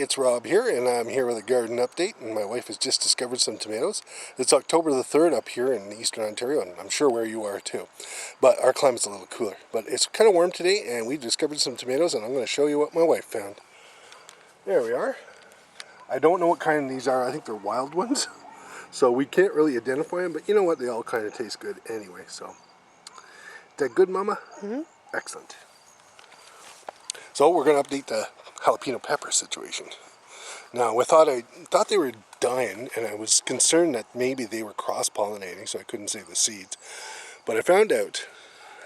it's Rob here, and I'm here with a garden update, and my wife has just discovered some tomatoes. It's October the 3rd up here in eastern Ontario, and I'm sure where you are too. But our climate's a little cooler. But it's kind of warm today, and we discovered some tomatoes, and I'm going to show you what my wife found. There we are. I don't know what kind these are. I think they're wild ones. So we can't really identify them, but you know what? They all kind of taste good anyway, so. Is that good, Mama? Mm-hmm. Excellent. So we're going to update the jalapeno pepper situation. Now, I thought they were dying, and I was concerned that maybe they were cross-pollinating, so I couldn't save the seeds. But I found out,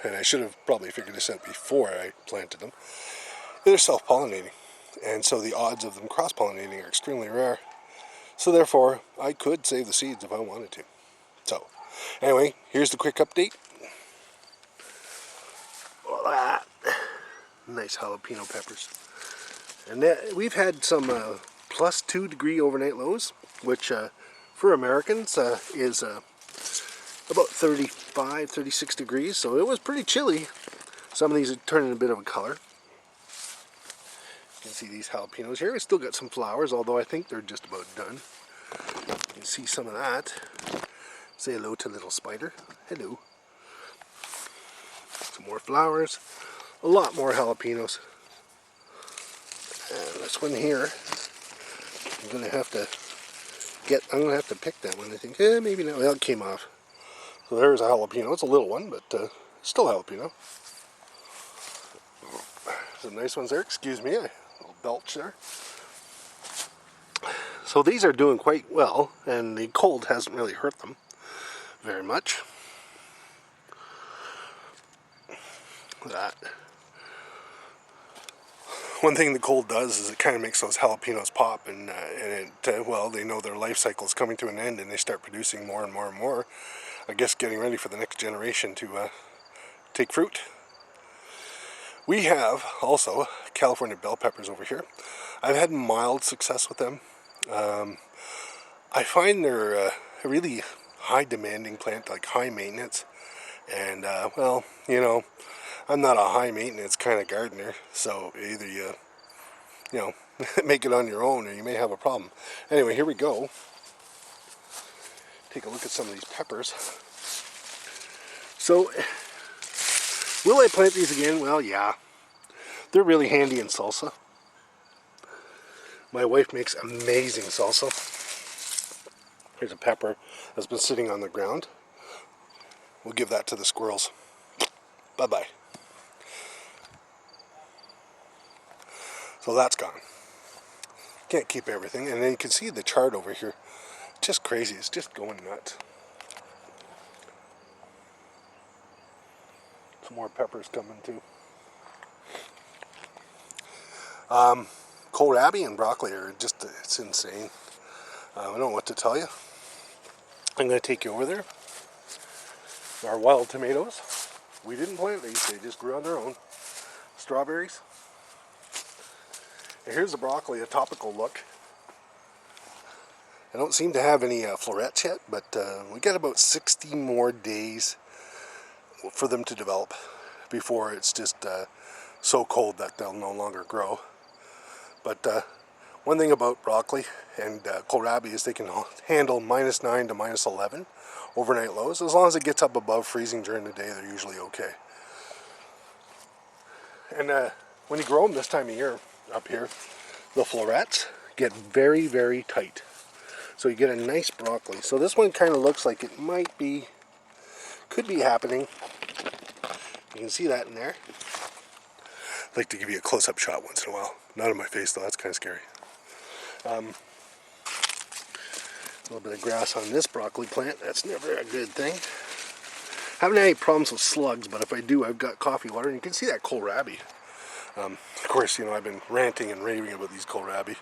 and I should have probably figured this out before I planted them, they're self-pollinating. And so the odds of them cross-pollinating are extremely rare. So therefore, I could save the seeds if I wanted to. So, anyway, here's the quick update. All that. Nice jalapeno peppers. And we've had some plus 2 degree overnight lows, which for Americans is about 35, 36 degrees, so it was pretty chilly. Some of these are turning a bit of a color. You can see these jalapenos here. We still got some flowers, although I think they're just about done. You can see some of that. Say hello to little spider. Hello. Some more flowers. A lot more jalapenos. And this one here, I'm gonna have to pick that one, I think. Maybe not. Well, it came off. So there's a jalapeno. It's a little one, but still jalapeno. Some nice ones there. Excuse me, a little belch there. So these are doing quite well, and the cold hasn't really hurt them very much. That. One thing the cold does is it kind of makes those jalapenos pop, and well, they know their life cycle is coming to an end, and they start producing more and more and more. I guess getting ready for the next generation to take fruit. We have also California bell peppers over here. I've had mild success with them. I find they're a really high demanding plant, like high maintenance, and well, you know, I'm not a high maintenance kind of gardener, so either you know, make it on your own, or you may have a problem. Anyway, here we go. Take a look at some of these peppers. So, will I plant these again? Well, yeah. They're really handy in salsa. My wife makes amazing salsa. Here's a pepper that's been sitting on the ground. We'll give that to the squirrels. Bye-bye. So that's gone. Can't keep everything. And then you can see the chart over here. Just crazy. It's just going nuts. Some more peppers coming too. Kohlrabi and broccoli are just, it's insane. I don't know what to tell you. I'm going to take you over there. Our wild tomatoes. We didn't plant these, they just grew on their own. Strawberries. And here's the broccoli, a topical look. I don't seem to have any florets yet, but we got about 60 more days for them to develop before it's just so cold that they'll no longer grow. But one thing about broccoli and kohlrabi is they can handle -9 to -11 overnight lows. As long as it gets up above freezing during the day, they're usually okay. And when you grow them this time of year up here, the florets get very, very tight. So you get a nice broccoli. So this one kind of looks like it could be happening. You can see that in there. I'd like to give you a close-up shot once in a while. Not in my face though, that's kind of scary. A little bit of grass on this broccoli plant, that's never a good thing. Haven't had any problems with slugs, but if I do, I've got coffee water, and you can see that kohlrabi. Of course, you know, I've been ranting and raving about these kohlrabi.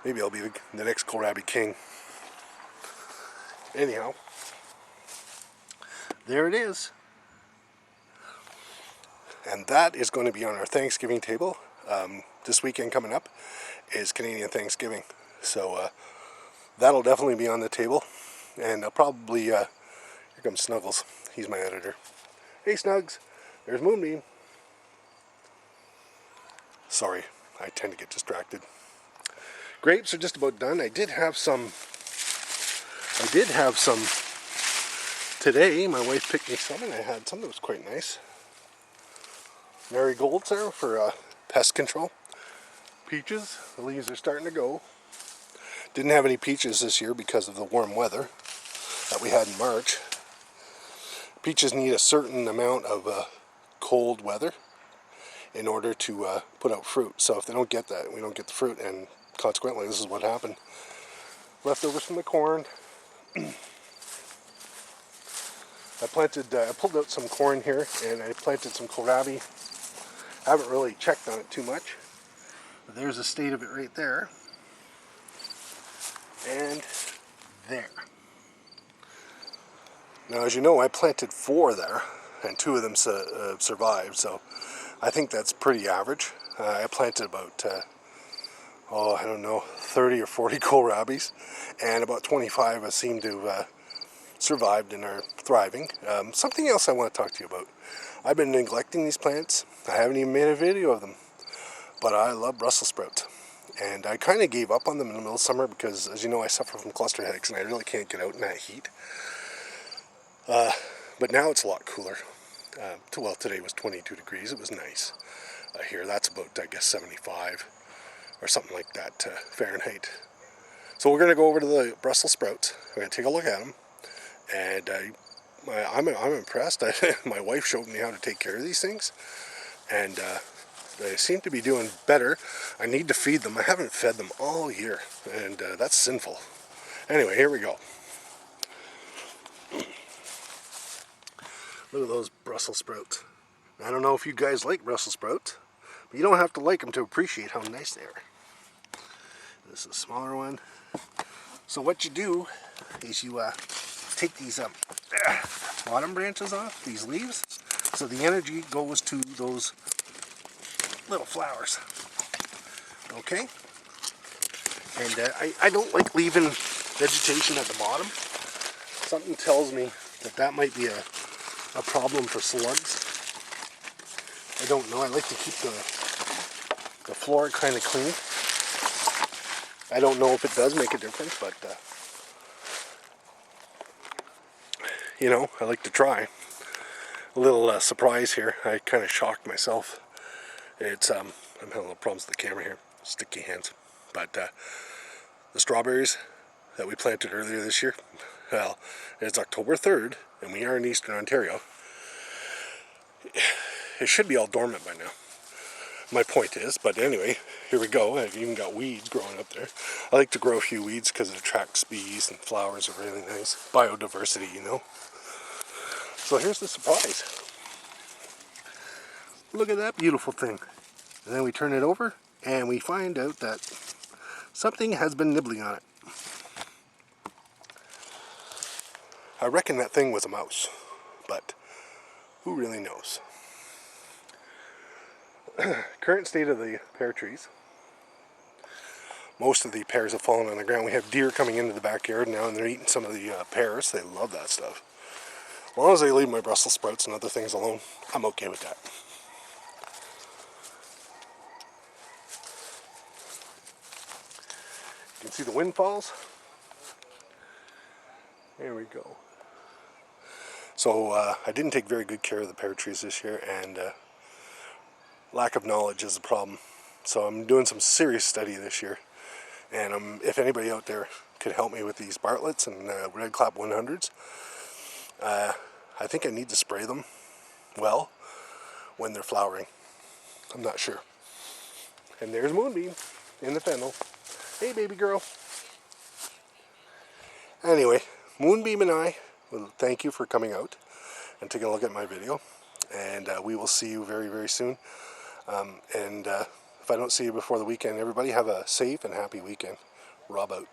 Maybe I'll be the next kohlrabi king. Anyhow, there it is. And that is going to be on our Thanksgiving table. This weekend coming up is Canadian Thanksgiving. So that'll definitely be on the table. And I'll probably, here comes Snuggles. He's my editor. Hey Snugs, there's Moonbeam. Sorry, I tend to get distracted. Grapes are just about done. I did have some today. My wife picked me some, and I had some that was quite nice. Marigolds there for pest control. Peaches, the leaves are starting to go. Didn't have any peaches this year because of the warm weather that we had in March. Peaches need a certain amount of cold weather in order to put out fruit. So if they don't get that, we don't get the fruit, and consequently this is what happened. Leftovers from the corn. I pulled out some corn here, and I planted some kohlrabi. I haven't really checked on it too much. But there's a state of it right there. And there. Now, as you know, I planted 4 there, and 2 of them survived, so I think that's pretty average. I planted about, 30 or 40 kohlrabis, and about 25 seem to have survived and are thriving. Something else I want to talk to you about. I've been neglecting these plants. I haven't even made a video of them, but I love Brussels sprouts. And I kind of gave up on them in the middle of summer because, as you know, I suffer from cluster headaches and I really can't get out in that heat. But now it's a lot cooler. Well, today was 22 degrees. It was nice. Here, that's about, I guess, 75 or something like that Fahrenheit. So we're going to go over to the Brussels sprouts. We're going to take a look at them. And I'm impressed. My wife showed me how to take care of these things. And they seem to be doing better. I need to feed them. I haven't fed them all year. And that's sinful. Anyway, here we go. Look at those Brussels sprouts. I don't know if you guys like Brussels sprouts, but you don't have to like them to appreciate how nice they are. This is a smaller one. So what you do is you take these bottom branches off, these leaves, so the energy goes to those little flowers. Okay? And I don't like leaving vegetation at the bottom. Something tells me that that might be a problem for slugs. I don't know. I like to keep the floor kind of clean. I don't know if it does make a difference, but you know, I like to try. A little surprise here. I kind of shocked myself. It's I'm having a little problems with the camera here. Sticky hands. But the strawberries that we planted earlier this year, well, it's October 3rd, and we are in Eastern Ontario. It should be all dormant by now. My point is, but anyway, here we go. I've even got weeds growing up there. I like to grow a few weeds because it attracts bees, and flowers are really nice. Biodiversity, you know. So here's the surprise. Look at that beautiful thing. And then we turn it over, and we find out that something has been nibbling on it. I reckon that thing was a mouse, but who really knows? Current state of the pear trees. Most of the pears have fallen on the ground. We have deer coming into the backyard now, and they're eating some of the pears. They love that stuff. As long as they leave my Brussels sprouts and other things alone, I'm okay with that. You can see the windfalls. There we go. So I didn't take very good care of the pear trees this year, and lack of knowledge is a problem. So I'm doing some serious study this year, and if anybody out there could help me with these Bartletts and Red Clap 100s, I think I need to spray them well when they're flowering. I'm not sure. And there's Moonbeam in the fennel. Hey, baby girl. Anyway, Moonbeam and I will thank you for coming out and taking a look at my video. And we will see you very, very soon. If I don't see you before the weekend, everybody have a safe and happy weekend. Rob out.